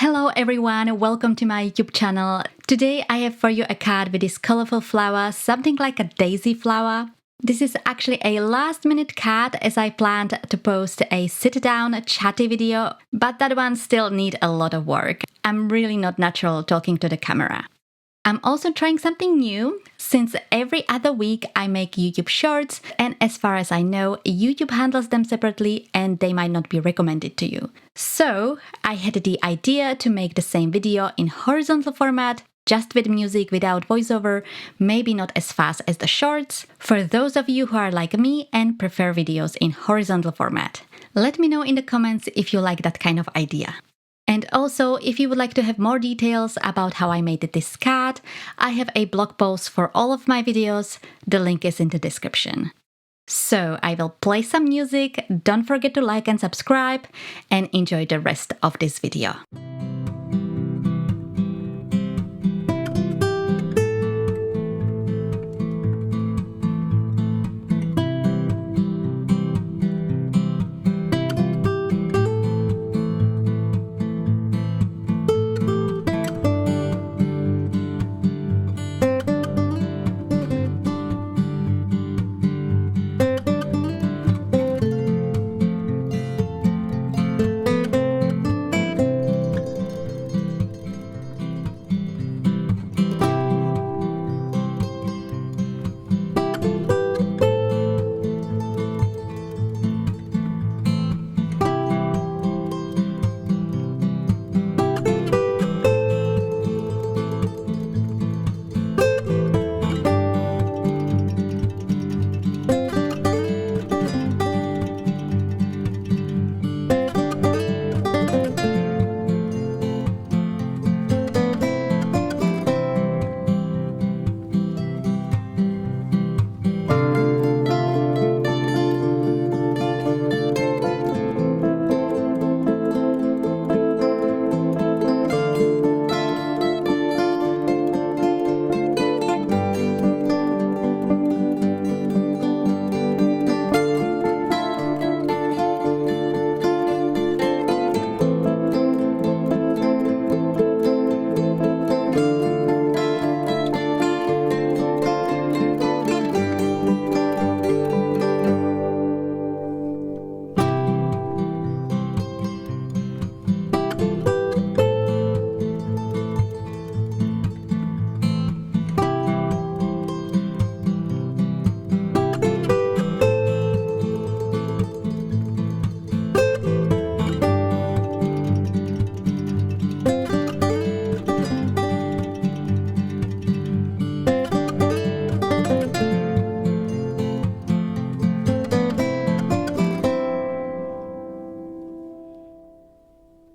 Hello everyone, welcome to my YouTube channel. Today I have for you a card with this colorful flower, something like a daisy flower. This is actually a last-minute card as I planned to post a sit-down chatty video, but that one still needs a lot of work. I'm really not natural talking to the camera. I'm also trying something new, since every other week I make YouTube shorts, and as far as I know, YouTube handles them separately and they might not be recommended to you. So I had the idea to make the same video in horizontal format, just with music without voiceover, maybe not as fast as the shorts, for those of you who are like me and prefer videos in horizontal format. Let me know in the comments if you like that kind of idea. And also, if you would like to have more details about how I made this card, I have a blog post for all of my videos. The link is in the description. So I will play some music, don't forget to like and subscribe, and enjoy the rest of this video.